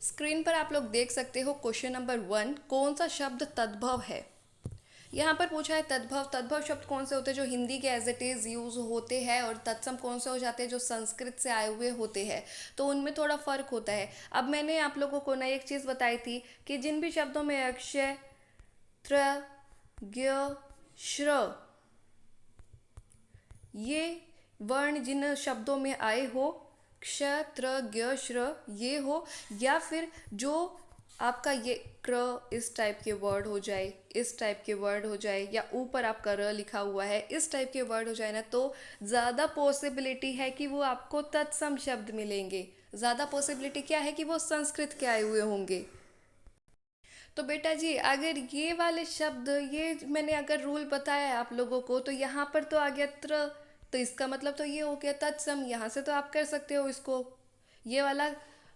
Screen पर आप लोग देख सकते हो क्वेश्चन नंबर 1, कौन सा शब्द तद्भव है। यहाँ पर पूछा है तद्भव। तद्भव शब्द कौन से होते हैं जो हिंदी के एज इट इज़ यूज होते हैं, और तत्सम कौन से हो जाते हैं जो संस्कृत से आए हुए होते हैं। तो उनमें थोड़ा फर्क होता है। अब मैंने आप लोगों को ना एक चीज़ बताई थी कि जिन भी शब्दों में अक्षय त्र ज्ञ श्र ये वर्ण जिन शब्दों में आए हो, क्ष त्र ज्ञ श्र ये हो, या फिर जो आपका ये क्र इस टाइप के वर्ड हो जाए, इस टाइप के वर्ड हो जाए, या ऊपर आपका र लिखा हुआ है इस टाइप के वर्ड हो जाए ना, तो ज़्यादा पॉसिबिलिटी है कि वो आपको तत्सम शब्द मिलेंगे। ज़्यादा पॉसिबिलिटी क्या है कि वो संस्कृत के आए हुए होंगे। तो बेटा जी, अगर ये वाले शब्द, ये मैंने अगर रूल बताया है आप लोगों को, तो यहाँ पर तो आ गया त्र, तो इसका मतलब तो ये हो गया तत्सम। यहाँ से तो आप कर सकते हो इसको। ये वाला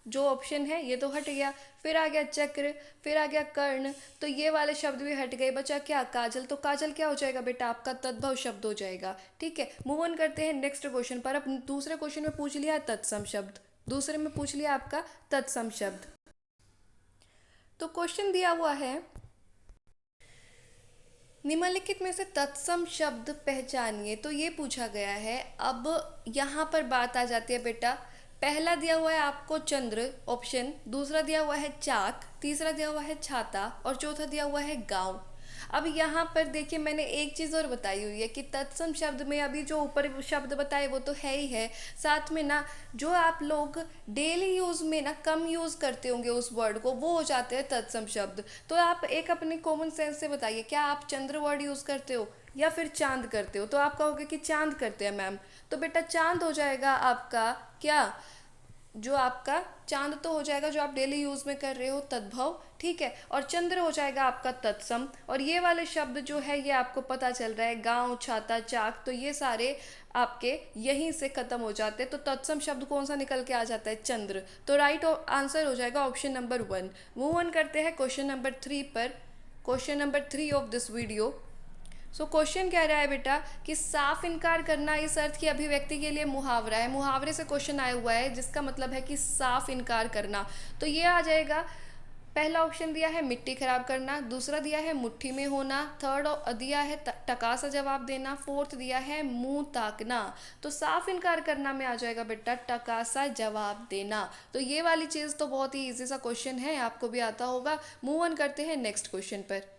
जो ऑप्शन है ये तो हट गया। फिर आ गया चक्र, फिर आ गया कर्ण, तो ये वाले शब्द भी हट गए। बचा क्या, काजल। तो काजल क्या हो जाएगा बेटा, आपका तद्भव शब्द हो जाएगा। ठीक है, मूव ऑन करते हैं नेक्स्ट क्वेश्चन पर। अब दूसरे क्वेश्चन में पूछ लिया तत्सम शब्द, दूसरे में पूछ लिया आपका तत्सम शब्द। तो क्वेश्चन दिया हुआ है, निम्नलिखित में से तत्सम शब्द पहचानिए। तो ये पूछा गया है। अब यहाँ पर बात आ जाती है बेटा, पहला दिया हुआ है आपको चंद्र ऑप्शन, दूसरा दिया हुआ है चाक, तीसरा दिया हुआ है छाता, और चौथा दिया हुआ है गांव। अब यहाँ पर देखिए, मैंने एक चीज़ और बताई हुई है कि तत्सम शब्द में अभी जो ऊपर शब्द बताए वो तो है ही है, साथ में ना जो आप लोग डेली यूज़ में ना कम यूज़ करते होंगे उस वर्ड को, वो हो जाते हैं तत्सम शब्द। तो आप एक अपनी कॉमन सेंस से बताइए, क्या आप चंद्र वर्ड यूज़ करते हो या फिर चांद करते हो। तो आप कहोगे कि चांद करते हैं मैम, तो बेटा चांद हो जाएगा आपका क्या, जो आपका चांद तो हो जाएगा जो आप डेली यूज़ में कर रहे हो तद्भव। ठीक है, और चंद्र हो जाएगा आपका तत्सम। और ये वाले शब्द जो है ये आपको पता चल रहा है, गांव छाता चाक, तो ये सारे आपके यहीं से ख़त्म हो जाते हैं। तो तत्सम शब्द कौन सा निकल के आ जाता है, चंद्र। तो राइट आंसर हो जाएगा ऑप्शन नंबर 1। मूव ऑन करते हैं क्वेश्चन नंबर 3 पर। Question number 3 of this video. So question कह रहा है बेटा कि साफ इनकार करना इस अर्थ की अभिव्यक्ति के लिए मुहावरा है। मुहावरे से क्वेश्चन आया हुआ है जिसका मतलब है कि साफ इनकार करना। तो ये आ जाएगा, पहला ऑप्शन दिया है मिट्टी खराब करना, दूसरा दिया है मुट्ठी में होना, थर्ड दिया है टका सा जवाब देना, फोर्थ दिया है मुंह ताकना। तो साफ इनकार करना में आ जाएगा बेटा टका सा जवाब देना। तो ये वाली चीज़ तो बहुत ही इजी सा क्वेश्चन है, आपको भी आता होगा। मूव ऑन करते हैं नेक्स्ट क्वेश्चन पर।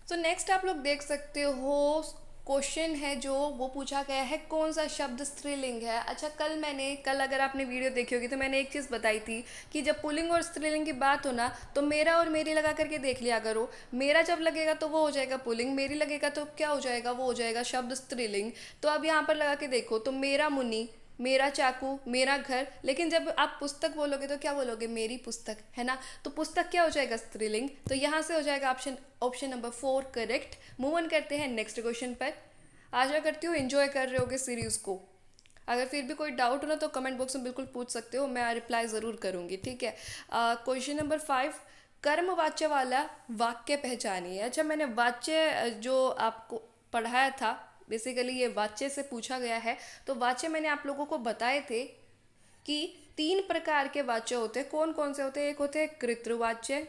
तो नेक्स्ट आप लोग देख सकते हो, क्वेश्चन है जो वो पूछा गया है, कौन सा शब्द स्त्रीलिंग है। अच्छा, कल अगर आपने वीडियो देखी होगी तो मैंने एक चीज़ बताई थी कि जब पुल्लिंग और स्त्रीलिंग की बात हो ना, तो मेरा और मेरी लगा करके देख लिया करो। मेरा जब लगेगा तो वो हो जाएगा पुल्लिंग, मेरी लगेगा तो क्या हो जाएगा, वो हो जाएगा शब्द स्त्रीलिंग। तो अब यहाँ पर लगा के देखो, तो मेरा मुनि, मेरा चाकू, मेरा घर, लेकिन जब आप पुस्तक बोलोगे तो क्या बोलोगे, मेरी पुस्तक, है ना। तो पुस्तक क्या हो जाएगा, स्त्रीलिंग। तो यहाँ से हो जाएगा option option number 4 correct. Move on करते हैं नेक्स्ट क्वेश्चन पर। आशा करती हूँ एंजॉय कर रहे होगे सीरीज़ को। अगर फिर भी कोई डाउट हो ना तो कमेंट बॉक्स में बिल्कुल पूछ सकते हो, मैं रिप्लाई ज़रूर करूँगी। ठीक है, क्वेश्चन नंबर 5, कर्मवाच्य वाला वाक्य पहचानिए। अच्छा, मैंने वाच्य जो आपको पढ़ाया था, बेसिकली ये वाच्य से पूछा गया है। तो वाच्य मैंने आप लोगों को बताए थे कि 3 प्रकार के वाच्य होते हैं। कौन कौन से होते हैं, एक होते हैं कृतवाच्य,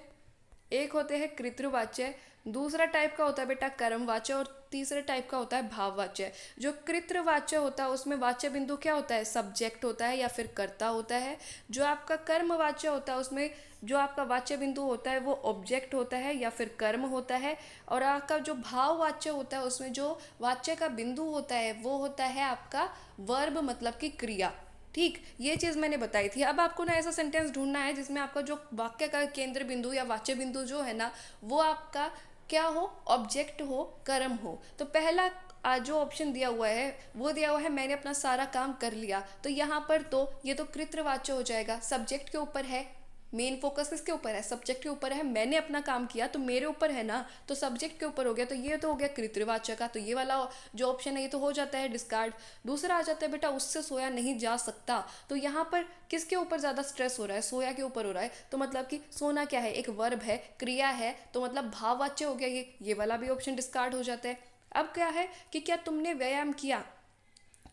एक होते हैं कृतवाच्य, दूसरा टाइप का होता है बेटा कर्मवाच्य, और तीसरे टाइप का होता है भाववाच्य। जो कृतवाच्य होता है उसमें वाच्य बिंदु क्या होता है, सब्जेक्ट होता है या फिर कर्ता होता है। जो आपका कर्मवाच्य होता है उसमें जो आपका वाच्य बिंदु होता है वो ऑब्जेक्ट होता है या फिर कर्म होता है। और आपका जो भाववाच्य होता है उसमें जो वाच्य का बिंदु होता है वो होता है आपका वर्ब, मतलब कि क्रिया। ठीक, ये चीज़ मैंने बताई थी। अब आपको ना ऐसा सेंटेंस ढूंढना है जिसमें आपका जो वाक्य का केंद्र बिंदु या वाच्य बिंदु जो है ना, वो आपका क्या हो, ऑब्जेक्ट हो, कर्म हो। तो पहला जो ऑप्शन दिया हुआ है वो दिया हुआ है मैंने अपना सारा काम कर लिया। तो यहाँ पर तो ये तो कृतवाच्य हो जाएगा, सब्जेक्ट के ऊपर है। मेन फोकस किसके ऊपर है, सब्जेक्ट के ऊपर है। मैंने अपना काम किया तो मेरे ऊपर है ना, तो सब्जेक्ट के ऊपर हो गया, तो ये तो हो गया कृतवाच्य का। तो ये वाला जो ऑप्शन है ये तो हो जाता है डिस्कार्ड। दूसरा आ जाता है बेटा उससे सोया नहीं जा सकता। तो यहाँ पर किसके ऊपर ज़्यादा स्ट्रेस हो रहा है, सोया के ऊपर हो रहा है। तो मतलब कि सोना क्या है, एक वर्ब है, क्रिया है, तो मतलब भाववाच्य हो गया ये वाला भी ऑप्शन डिस्कार्ड हो जाता है। अब क्या है कि क्या तुमने व्यायाम किया,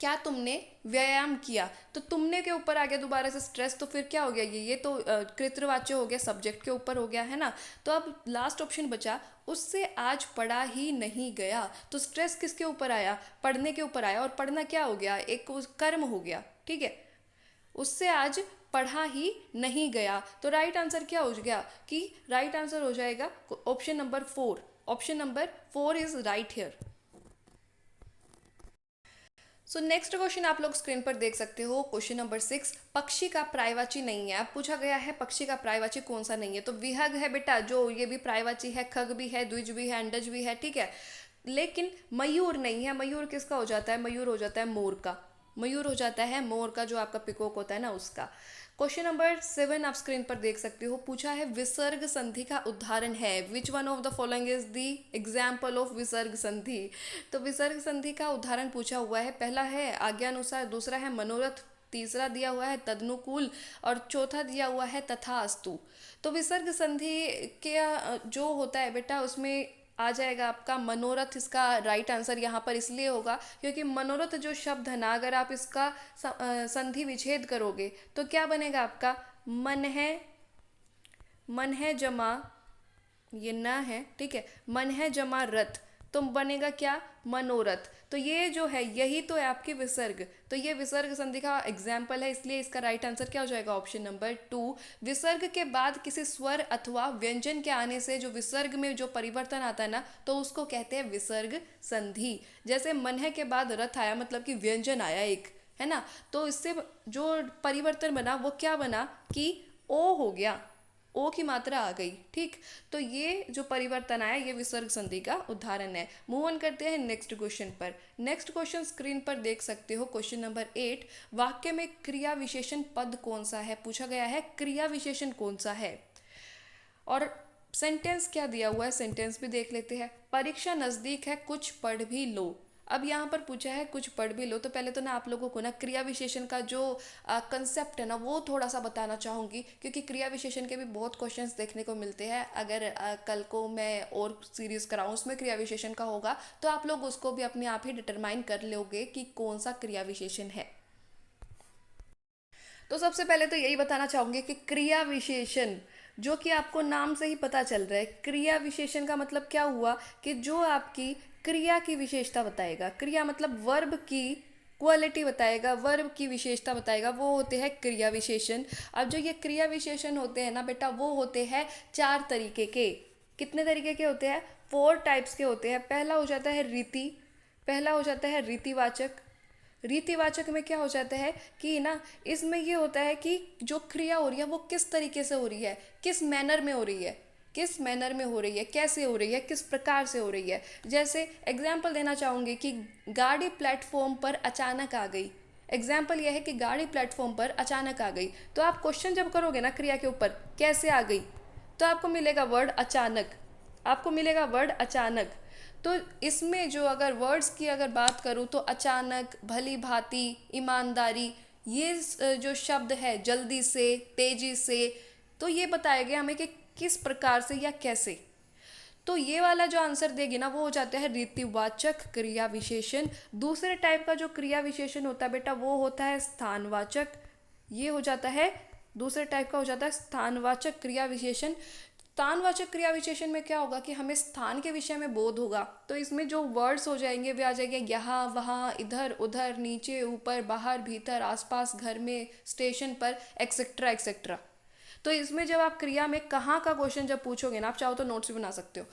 क्या तुमने व्यायाम किया, तो तुमने के ऊपर आ गया दोबारा से स्ट्रेस, तो फिर क्या हो गया, ये तो कृतवाच्य हो गया, सब्जेक्ट के ऊपर हो गया है ना। तो अब लास्ट ऑप्शन बचा, उससे आज पढ़ा ही नहीं गया। तो स्ट्रेस किसके ऊपर आया, पढ़ने के ऊपर आया, और पढ़ना क्या हो गया, एक कर्म हो गया, ठीक है। उससे आज पढ़ा ही नहीं गया, तो राइट आंसर क्या हो गया, कि राइट आंसर हो जाएगा option number 4। Option number 4 is right here. So next question आप लोग स्क्रीन पर देख सकते हो, क्वेश्चन नंबर 6, पक्षी का प्रायवाची नहीं है। अब पूछा गया है पक्षी का प्रायवाची कौन सा नहीं है, तो विहग है बेटा, जो ये भी प्रायवाची है, खग भी है, द्विज भी है, अंडज भी है, ठीक है। लेकिन मयूर नहीं है। मयूर किसका हो जाता है, मयूर हो जाता है मोर का। मयूर हो जाता है मोर का, जो आपका पिकॉक होता है ना, उसका। क्वेश्चन नंबर 7 आप स्क्रीन पर देख सकते हो, पूछा है विसर्ग संधि का उदाहरण है, which one of the following is the example of विसर्ग संधि। तो विसर्ग संधि का उदाहरण पूछा हुआ है, पहला है आज्ञानुसार, दूसरा है मनोरथ, तीसरा दिया हुआ है तदनुकूल, और चौथा दिया हुआ है तथास्तु। तो विसर्ग संधि के जो होता है बेटा, उसमें आ जाएगा आपका मनोरथ। इसका राइट आंसर यहाँ पर इसलिए होगा क्योंकि मनोरथ जो शब्द है ना, अगर आप इसका संधि विच्छेद करोगे तो क्या बनेगा आपका, मन है जमा, ये न है, ठीक है, मन है जमा रथ, तो बनेगा क्या, मनोरथ। तो ये जो है यही तो है आपकी विसर्ग, तो ये विसर्ग संधि का एग्जाम्पल है, इसलिए इसका राइट आंसर क्या हो जाएगा, ऑप्शन नंबर 2। विसर्ग के बाद किसी स्वर अथवा व्यंजन के आने से जो विसर्ग में जो परिवर्तन आता है ना, तो उसको कहते हैं विसर्ग संधि। जैसे मन है के बाद रथ आया, मतलब कि व्यंजन आया एक, है ना, तो इससे जो परिवर्तन बना वो क्या बना, कि ओ हो गया, ओ की मात्रा आ गई, ठीक। तो ये जो परिवर्तन आया, ये विसर्ग संधि का उदाहरण है। मूव ऑन करते हैं नेक्स्ट क्वेश्चन पर। नेक्स्ट क्वेश्चन स्क्रीन पर देख सकते हो, क्वेश्चन नंबर 8, वाक्य में क्रिया विशेषण पद कौन सा है, पूछा गया है क्रिया विशेषण कौन सा है। और सेंटेंस क्या दिया हुआ है, सेंटेंस भी देख लेते हैं। परीक्षा नज़दीक है, कुछ पढ़ भी लो। अब यहाँ पर पूछा है कुछ पढ़ भी लो, तो पहले तो ना आप लोगों को ना क्रिया विशेषण का जो कंसेप्ट है ना, वो थोड़ा सा बताना चाहूँगी, क्योंकि क्रिया विशेषण के भी बहुत क्वेश्चंस देखने को मिलते हैं। अगर कल को मैं और सीरीज़ कराऊँ उसमें क्रिया विशेषण का होगा, तो आप लोग उसको भी अपने आप ही डिटरमाइन कर लोगे कि कौन सा क्रिया विशेषण है। तो सबसे पहले तो यही बताना चाहूँगी कि क्रिया विशेषण, जो कि आपको नाम से ही पता चल रहा है, क्रिया विशेषण का मतलब क्या हुआ, कि जो आपकी क्रिया की विशेषता बताएगा। क्रिया मतलब वर्ब की क्वालिटी बताएगा, वर्ब की विशेषता बताएगा, वो होते हैं क्रिया विशेषण। अब जो ये क्रिया विशेषण होते हैं ना बेटा, वो होते हैं 4 तरीके के। कितने तरीके के होते हैं, 4 टाइप्स के होते हैं। पहला हो जाता है रीति, पहला हो जाता है रीतिवाचक। रीतिवाचक में क्या हो जाता है कि ना, इसमें ये होता है कि जो क्रिया हो रही है वो किस तरीके से हो रही है, किस मैनर में हो रही है, किस मैनर में हो रही है, कैसे हो रही है, किस प्रकार से हो रही है। जैसे एग्जाम्पल देना चाहूँगी कि गाड़ी प्लेटफॉर्म पर अचानक आ गई। एग्जाम्पल यह है कि गाड़ी प्लेटफॉर्म पर अचानक आ गई, तो आप क्वेश्चन जब करोगे ना क्रिया के ऊपर, कैसे आ गई, तो आपको मिलेगा वर्ड अचानक, आपको मिलेगा वर्ड अचानक। तो इसमें जो अगर वर्ड्स की अगर बात करूँ, तो अचानक, भली भांति, ईमानदारी, ये जो शब्द है, जल्दी से, तेजी से, तो ये बताया गया हमें कि किस प्रकार से या कैसे। तो ये वाला जो आंसर देगी ना, वो हो जाता है रीतिवाचक क्रिया विशेषण। दूसरे टाइप का जो क्रिया विशेषण होता है बेटा, वो होता है स्थानवाचक। ये हो जाता है दूसरे टाइप का, हो जाता है स्थानवाचक क्रिया विशेषण। स्थानवाचक क्रिया विशेषण में क्या होगा कि हमें स्थान के विषय में बोध होगा, तो इसमें जो वर्ड्स हो जाएंगे वे आ जाएंगे यहाँ, वहाँ, इधर, उधर, नीचे, ऊपर, बाहर, भीतर, आसपास, घर में, स्टेशन पर, एक्सेट्रा एक्सेट्रा। तो इसमें जब आप क्रिया में कहाँ का क्वेश्चन जब पूछोगे ना, आप चाहो तो नोट्स भी बना सकते हो,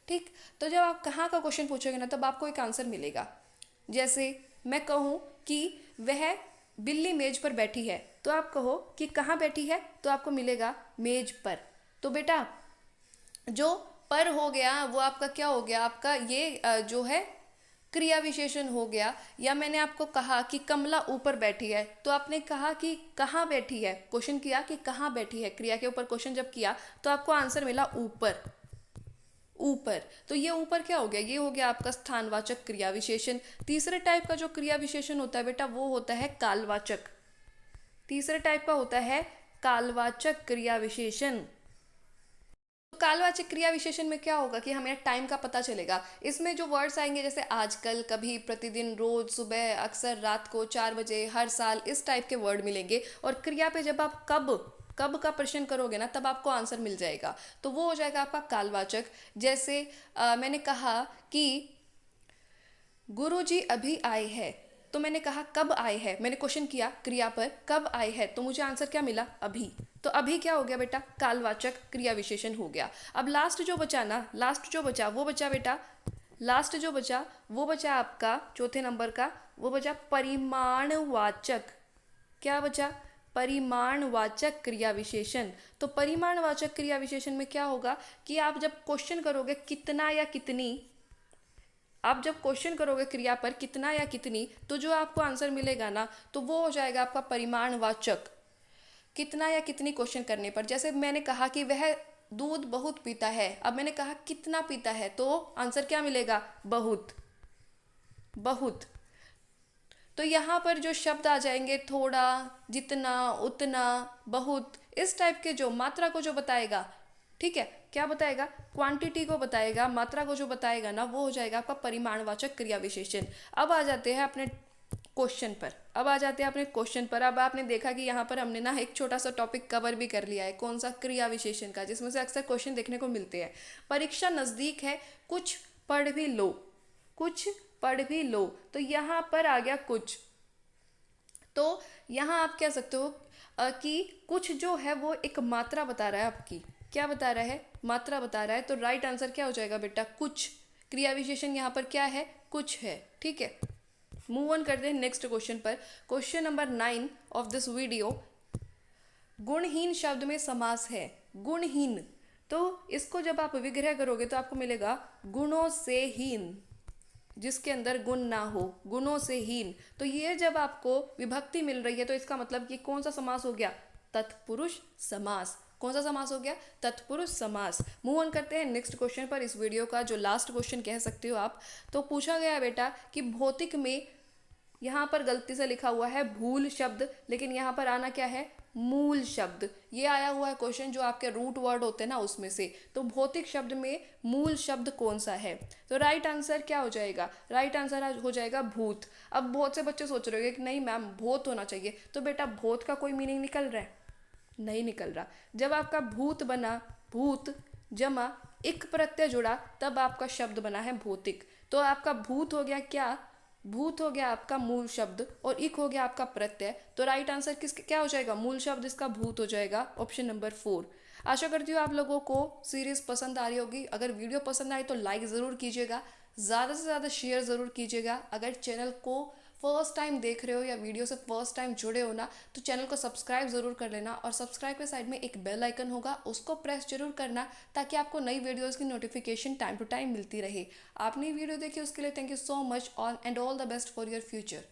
ठीक। तो जब आप कहाँ का क्वेश्चन पूछोगे ना, तब आपको एक आंसर मिलेगा। जैसे मैं कहूँ कि वह बिल्ली मेज पर बैठी है, तो आप कहो कि कहाँ बैठी है, तो आपको मिलेगा मेज पर। तो बेटा जो पर हो गया वो आपका क्या हो गया, आपका ये जो है क्रिया विशेषण हो गया। या मैंने आपको कहा कि कमला ऊपर बैठी है, तो आपने कहा कि कहाँ बैठी है, क्वेश्चन किया कि कहाँ बैठी है, क्रिया के ऊपर क्वेश्चन जब किया तो आपको आंसर मिला ऊपर, ऊपर। तो ये ऊपर क्या हो गया, ये हो गया आपका स्थानवाचक क्रिया विशेषण। तीसरे टाइप का जो क्रिया विशेषण होता है बेटा, वो होता है कालवाचक। तीसरे टाइप का होता है कालवाचक क्रिया विशेषण। कालवाचक क्रिया विशेषण में क्या होगा कि हमें टाइम का पता चलेगा। इसमें जो वर्ड्स आएंगे जैसे आजकल, कभी, प्रतिदिन, रोज, सुबह, अक्सर, रात को, 4 बजे, हर साल, इस टाइप के वर्ड मिलेंगे। और क्रिया पे जब आप कब कब का प्रश्न करोगे ना, तब आपको आंसर मिल जाएगा, तो वो हो जाएगा आपका कालवाचक। जैसे मैंने कहा कि गुरुजी अभी आए हैं, तो मैंने कहा कब आए हैं, मैंने क्वेश्चन किया क्रिया पर कब आए हैं, तो मुझे आंसर क्या मिला, अभी। तो अभी क्या हो गया बेटा, कालवाचक क्रिया विशेषण हो गया। अब लास्ट जो बचा ना, लास्ट जो बचा वो बचा बेटा, लास्ट जो बचा वो बचा आपका चौथे नंबर का, वो बचा परिमाणवाचक। क्या बचा, परिमाणवाचक क्रिया विशेषण। तो परिमाणवाचक क्रिया विशेषण में क्या होगा कि आप जब क्वेश्चन करोगे कितना या कितनी, आप जब क्वेश्चन करोगे क्रिया पर कितना या कितनी, तो जो आपको आंसर मिलेगा ना, तो वो हो जाएगा आपका परिमाणवाचक। कितना या कितनी क्वेश्चन करने पर, जैसे मैंने कहा कि वह दूध बहुत पीता है, अब मैंने कहा कितना पीता है, तो आंसर क्या मिलेगा, बहुत, बहुत। तो यहाँ पर जो शब्द आ जाएंगे थोड़ा, जितना, उतना, बहुत, इस टाइप के जो मात्रा को जो बताएगा, ठीक है, क्या बताएगा, क्वांटिटी को बताएगा, मात्रा को जो बताएगा ना, वो हो जाएगा आपका परिमाणवाचक क्रिया विशेषण। अब आ जाते हैं अपने क्वेश्चन पर, अब आ जाते हैं अपने क्वेश्चन पर। अब आपने देखा कि यहाँ पर हमने ना एक छोटा सा टॉपिक कवर भी कर लिया है, कौन सा, क्रिया विशेषण का, जिसमें से अक्सर क्वेश्चन देखने को मिलते हैं। परीक्षा नज़दीक है, कुछ पढ़ भी लो, कुछ पढ़ भी लो, तो यहाँ पर आ गया कुछ। तो यहाँ आप कह सकते हो कि कुछ जो है वो एक मात्रा बता रहा है आपकी, क्या बता रहा है, मात्रा बता रहा है। तो राइट आंसर क्या हो जाएगा बेटा, कुछ। क्रिया विशेषण यहाँ पर क्या है, कुछ है, ठीक है। मूव ऑन करते हैं नेक्स्ट क्वेश्चन पर। Question number 9 of this video, गुणहीन शब्द में समास है, गुणहीन। तो इसको जब आप विग्रह करोगे तो आपको मिलेगा गुणों से हीन, जिसके अंदर गुण ना हो, गुणों से हीन। तो ये जब आपको विभक्ति मिल रही है तो इसका मतलब कि कौन सा समास हो गया, तत्पुरुष समास। कौन सा समास हो गया, तत्पुरुष समास। मूव ऑन करते हैं नेक्स्ट क्वेश्चन पर, इस वीडियो का जो लास्ट क्वेश्चन कह सकते हो आप। तो पूछा गया बेटा कि भौतिक में, यहाँ पर गलती से लिखा हुआ है भूल शब्द, लेकिन यहाँ पर आना क्या है, मूल शब्द। ये आया हुआ है क्वेश्चन जो आपके रूट वर्ड होते हैं ना उसमें से। तो भौतिक शब्द में मूल शब्द कौन सा है, तो राइट आंसर क्या हो जाएगा, राइट आंसर हो जाएगा भूत। अब बहुत से बच्चे सोच रहे हो कि नहीं मैम भूत होना चाहिए, तो बेटा भूत का कोई मीनिंग निकल रहा है, नहीं निकल रहा। जब आपका भूत बना, भूत जमा इक प्रत्यय जुड़ा, तब आपका शब्द बना है भौतिक। तो आपका भूत हो गया क्या, भूत हो गया आपका मूल शब्द, और इक हो गया आपका प्रत्यय। तो राइट आंसर किस क्या हो जाएगा, मूल शब्द इसका भूत हो जाएगा, ऑप्शन नंबर 4। आशा करती हूँ आप लोगों को सीरीज पसंद आ रही होगी। अगर वीडियो पसंद आए तो लाइक ज़रूर कीजिएगा, ज़्यादा से ज़्यादा शेयर ज़रूर कीजिएगा। अगर चैनल को फर्स्ट टाइम देख रहे हो या वीडियो से फर्स्ट टाइम जुड़े हो ना, तो चैनल को सब्सक्राइब ज़रूर कर लेना, और सब्सक्राइब के साइड में एक बेल आइकन होगा, उसको प्रेस जरूर करना, ताकि आपको नई वीडियोस की नोटिफिकेशन टाइम टू टाइम मिलती रहे। आपने वीडियो देखी उसके लिए thank you so much, all and all the best for your future.